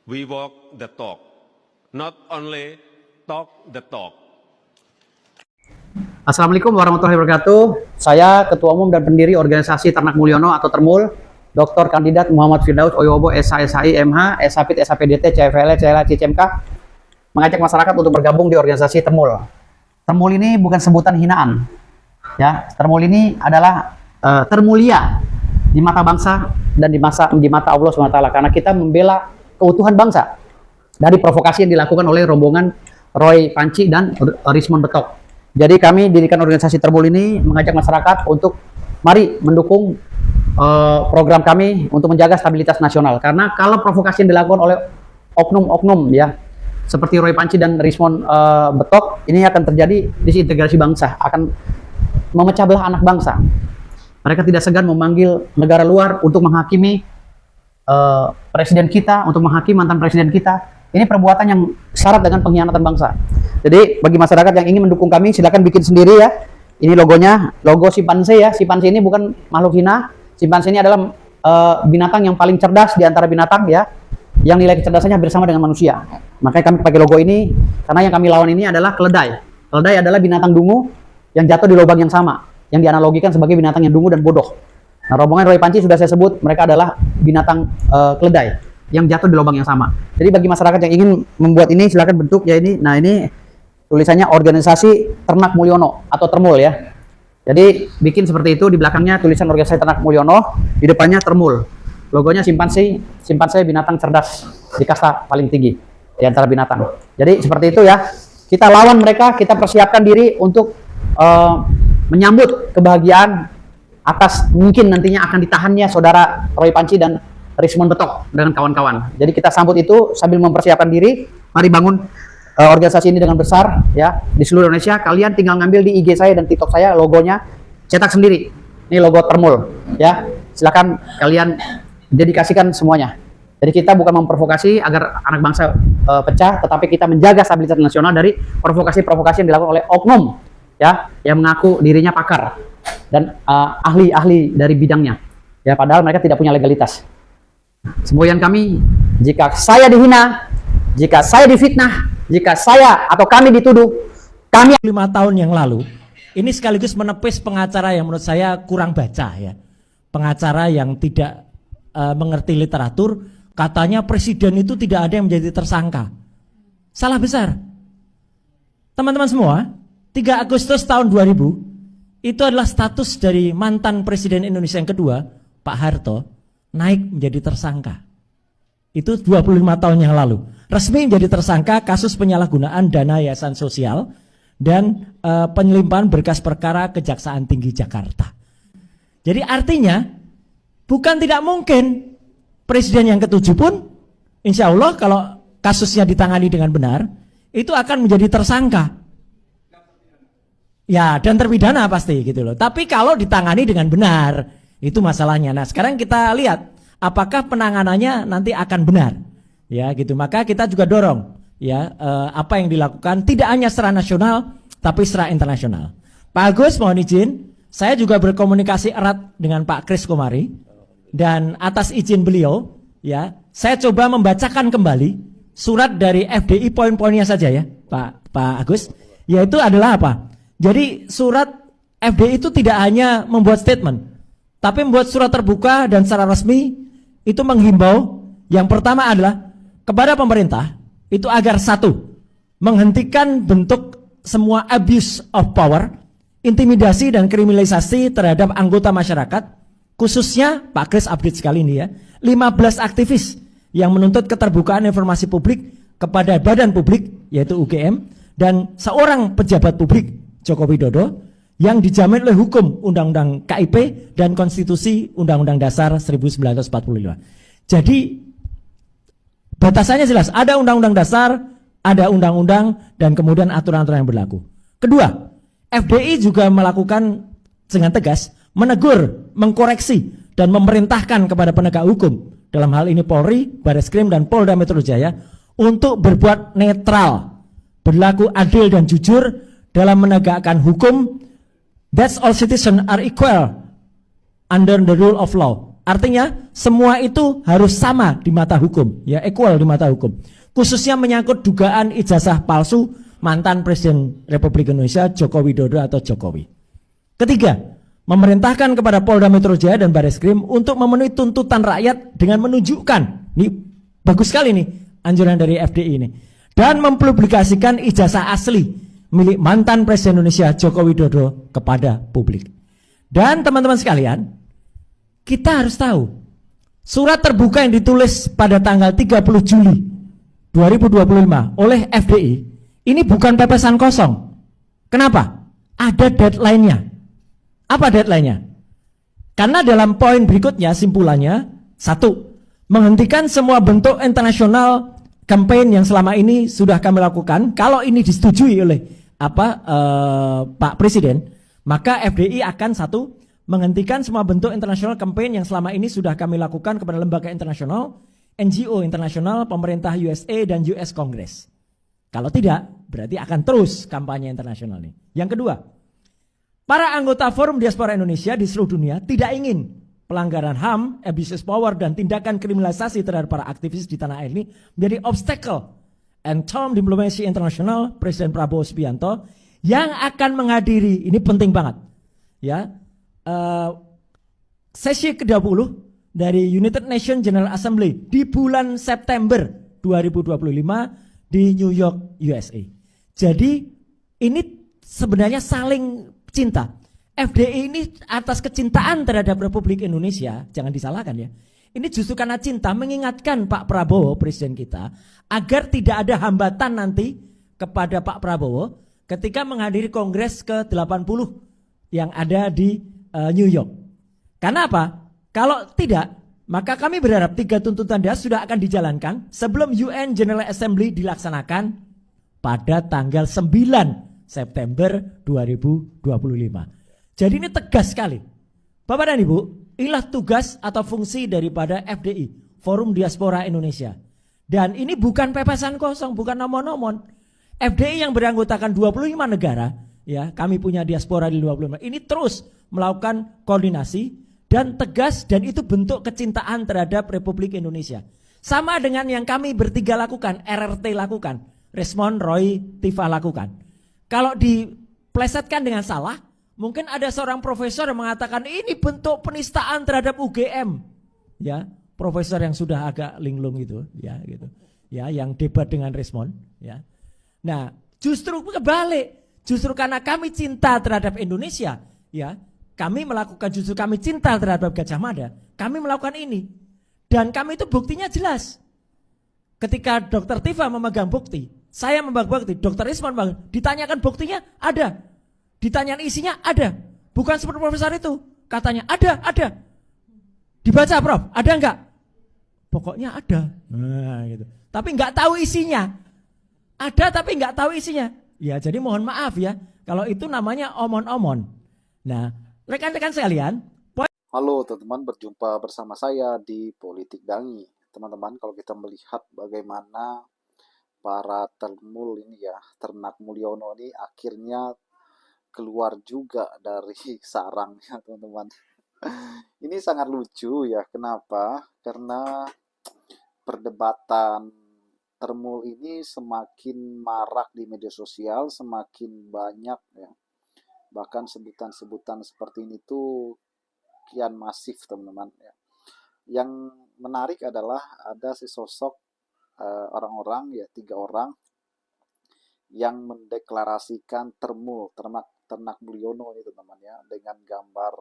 We walk the talk, not only talk the talk. Assalamualaikum warahmatullahi wabarakatuh. Saya Ketua Umum dan Pendiri Organisasi Ternak Mulyono atau Termul, Dr. Kandidat Muhammad Firdaus Oyobo, SHSI, MH, SHPIT, SHPDT, CFL, CLA, CCMK, mengajak masyarakat untuk bergabung di organisasi Termul. Termul ini bukan sebutan hinaan. Ya, Termul ini adalah termulia di mata bangsa dan di mata Allah SWT, karena kita membela keutuhan bangsa dari provokasi yang dilakukan oleh rombongan Roy Panci dan Rismond Betok. Jadi kami dirikan organisasi Termul ini mengajak masyarakat untuk mari mendukung program kami untuk menjaga stabilitas nasional. Karena kalau provokasi yang dilakukan oleh oknum-oknum ya seperti Roy Panci dan Rismond Betok, ini akan terjadi disintegrasi bangsa, akan memecah belah anak bangsa. Mereka tidak segan memanggil negara luar untuk menghakimi presiden kita, untuk menghakimi mantan presiden kita. Ini perbuatan yang syarat dengan pengkhianatan bangsa. Jadi bagi masyarakat yang ingin mendukung kami, silakan bikin sendiri ya. Ini logonya, logo simpanse ya. Simpanse ini bukan makhluk hina. Simpanse ini adalah binatang yang paling cerdas di antara binatang ya, yang nilai kecerdasannya hampir sama dengan manusia. Makanya kami pakai logo ini, karena yang kami lawan ini adalah keledai. Keledai adalah binatang dungu yang jatuh di lubang yang sama, yang dianalogikan sebagai binatang yang dungu dan bodoh. Nah, rombongan Roy Panci sudah saya sebut, mereka adalah binatang keledai yang jatuh di lubang yang sama. Jadi bagi masyarakat yang ingin membuat ini, silakan bentuk ya ini. Nah, ini tulisannya Organisasi Ternak Mulyono atau Termul ya. Jadi bikin seperti itu, di belakangnya tulisan Organisasi Ternak Mulyono, di depannya Termul. Logonya simpanse binatang cerdas di kasta paling tinggi di antara binatang. Jadi seperti itu ya. Kita lawan mereka, kita persiapkan diri untuk menyambut kebahagiaan atas mungkin nantinya akan ditahannya saudara Roy Panci dan Rismond Betok dengan kawan-kawan. Jadi kita sambut itu sambil mempersiapkan diri. Mari bangun organisasi ini dengan besar ya di seluruh Indonesia. Kalian tinggal ngambil di IG saya dan TikTok saya logonya, cetak sendiri. Ini logo Termul ya. Silakan kalian dedikasikan semuanya. Jadi kita bukan memprovokasi agar anak bangsa pecah, tetapi kita menjaga stabilitas nasional dari provokasi-provokasi yang dilakukan oleh oknum ya, yang mengaku dirinya pakar dan ahli-ahli dari bidangnya. Ya, padahal mereka tidak punya legalitas. Semboyan kami, jika saya dihina, jika saya difitnah, jika saya atau kami dituduh, kami 5 tahun yang lalu, ini sekaligus menepis pengacara yang menurut saya kurang baca ya. Pengacara yang tidak mengerti literatur, katanya presiden itu tidak ada yang menjadi tersangka. Salah besar. Teman-teman semua, 3 Agustus tahun 2000, itu adalah status dari mantan presiden Indonesia yang kedua, Pak Harto, naik menjadi tersangka. Itu 25 tahun yang lalu. Resmi menjadi tersangka kasus penyalahgunaan dana yayasan sosial dan penyelimpahan berkas perkara Kejaksaan Tinggi Jakarta. Jadi artinya, bukan tidak mungkin presiden yang ketujuh pun, insya Allah kalau kasusnya ditangani dengan benar, itu akan menjadi tersangka. Ya, dan terpidana pasti gitu loh. Tapi kalau ditangani dengan benar, itu masalahnya. Nah, sekarang kita lihat apakah penanganannya nanti akan benar. Ya, gitu. Maka kita juga dorong ya apa yang dilakukan tidak hanya secara nasional tapi secara internasional. Pak Agus, mohon izin, saya juga berkomunikasi erat dengan Pak Kris Komari dan atas izin beliau ya, saya coba membacakan kembali surat dari FDI poin-poinnya saja ya, Pak Agus. Yaitu adalah apa? Jadi surat FDI itu tidak hanya membuat statement, tapi membuat surat terbuka dan secara resmi itu menghimbau yang pertama adalah kepada pemerintah itu agar satu, menghentikan bentuk semua abuse of power, intimidasi dan kriminalisasi terhadap anggota masyarakat, khususnya Pak Kris update sekali ini ya, 15 aktivis yang menuntut keterbukaan informasi publik kepada badan publik yaitu UGM dan seorang pejabat publik Joko Widodo yang dijamin oleh hukum Undang-Undang KIP dan Konstitusi Undang-Undang Dasar 1945. Jadi batasannya jelas, ada Undang-Undang Dasar, ada Undang-Undang dan kemudian aturan-aturan yang berlaku. Kedua, FDI juga melakukan dengan tegas menegur, mengkoreksi dan memerintahkan kepada penegak hukum dalam hal ini Polri, Barreskrim dan Polda Metro Jaya untuk berbuat netral, berlaku adil dan jujur dalam menegakkan hukum. That's all citizens are equal under the rule of law. Artinya semua itu harus sama di mata hukum, ya, equal di mata hukum. Khususnya menyangkut dugaan ijazah palsu mantan Presiden Republik Indonesia Joko Widodo atau Jokowi. Ketiga, memerintahkan kepada Polda Metro Jaya dan Bareskrim untuk memenuhi tuntutan rakyat dengan menunjukkan, ini bagus sekali nih anjuran dari FDI ini, dan mempublikasikan ijazah asli milik mantan Presiden Indonesia Joko Widodo kepada publik. Dan teman-teman sekalian, kita harus tahu, surat terbuka yang ditulis pada tanggal 30 Juli 2025 oleh FDI, ini bukan pepesan kosong. Kenapa? Ada deadline-nya. Apa deadline-nya? Karena dalam poin berikutnya, simpulannya, 1. Menghentikan semua bentuk internasional campaign yang selama ini sudah kami lakukan. Kalau ini disetujui oleh Pak Presiden, maka FDI akan 1. Menghentikan semua bentuk internasional campaign yang selama ini sudah kami lakukan kepada lembaga internasional, NGO internasional, pemerintah USA dan US Congress. Kalau tidak, berarti akan terus kampanye internasional ini. Yang kedua, para anggota Forum Diaspora Indonesia di seluruh dunia tidak ingin pelanggaran HAM, abuse of power, dan tindakan kriminalisasi terhadap para aktivis di tanah air ini menjadi obstacle and term diplomasi internasional Presiden Prabowo Subianto yang akan menghadiri, ini penting banget, ya, sesi ke-20 dari United Nations General Assembly di bulan September 2025 di New York, USA. Jadi ini sebenarnya saling cinta. FDI ini atas kecintaan terhadap Republik Indonesia, jangan disalahkan ya. Ini justru karena cinta mengingatkan Pak Prabowo, Presiden kita, agar tidak ada hambatan nanti kepada Pak Prabowo ketika menghadiri Kongres ke-80 yang ada di New York. Karena apa? Kalau tidak, maka kami berharap 3 tuntutan dasar sudah akan dijalankan sebelum UN General Assembly dilaksanakan pada tanggal 9 September 2025. Jadi ini tegas sekali. Bapak dan Ibu, inilah tugas atau fungsi daripada FDI, Forum Diaspora Indonesia. Dan ini bukan pepesan kosong, bukan nomor-nomor. FDI yang beranggotakan 25 negara, ya, kami punya diaspora di 25. Ini terus melakukan koordinasi dan tegas, dan itu bentuk kecintaan terhadap Republik Indonesia. Sama dengan yang kami bertiga lakukan, RRT lakukan, Resmond, Roy, Tifa lakukan. Kalau diplesetkan dengan salah, mungkin ada seorang profesor yang mengatakan ini bentuk penistaan terhadap UGM, ya, profesor yang sudah agak linglung gitu, ya, gitu, ya, yang debat dengan Resmond, ya. Nah, justru kebalik, justru karena kami cinta terhadap Indonesia, ya, kami melakukan, justru kami cinta terhadap Gajah Mada, kami melakukan ini, dan kami itu buktinya jelas. Ketika Dr. Tifa memegang bukti, saya memegang bukti, Dr. Isman ditanyakan buktinya ada. Ditanyakan isinya ada. Bukan seperti profesor itu. Katanya ada. Dibaca Prof, ada enggak? Pokoknya ada. Nah, gitu. Tapi enggak tahu isinya. Ada tapi enggak tahu isinya. Ya, jadi mohon maaf ya, kalau itu namanya omon-omon. Nah, rekan-rekan sekalian, halo teman-teman, berjumpa bersama saya di Politik Dangi. Teman-teman, kalau kita melihat bagaimana para termul ini ya, Ternak Mulyono ini akhirnya keluar juga dari sarangnya, teman-teman. Ini sangat lucu ya. Kenapa? Karena perdebatan termul ini semakin marak di media sosial, semakin banyak ya. Bahkan sebutan-sebutan seperti ini tuh kian masif, teman-teman ya. Yang menarik adalah ada sesosok orang-orang ya, 3 orang yang mendeklarasikan Ternak Mulyono ini, teman-teman ya, dengan gambar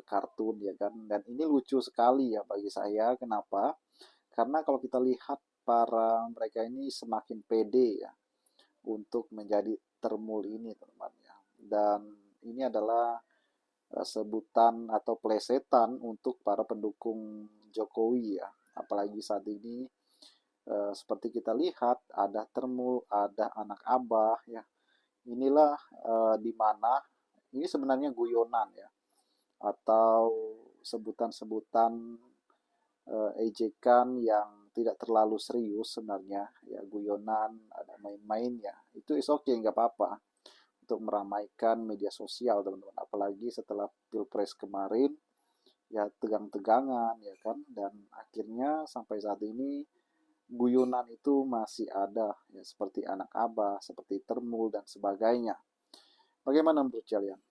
kartun ya kan. Dan ini lucu sekali ya bagi saya. Kenapa? Karena kalau kita lihat mereka ini semakin pede ya untuk menjadi termul ini, teman-teman ya. Dan ini adalah sebutan atau plesetan untuk para pendukung Jokowi ya. Apalagi saat ini seperti kita lihat ada termul, ada anak abah ya. Inilah di mana ini sebenarnya guyonan ya, atau sebutan-sebutan ejekan yang tidak terlalu serius sebenarnya ya, guyonan, ada main-main ya. Itu is okay, nggak apa-apa untuk meramaikan media sosial, teman-teman. Apalagi setelah Pilpres kemarin ya tegang-tegangan ya kan, dan akhirnya sampai saat ini guyonan itu masih ada ya, seperti anak abah, seperti termul dan sebagainya. Bagaimana menurut kalian?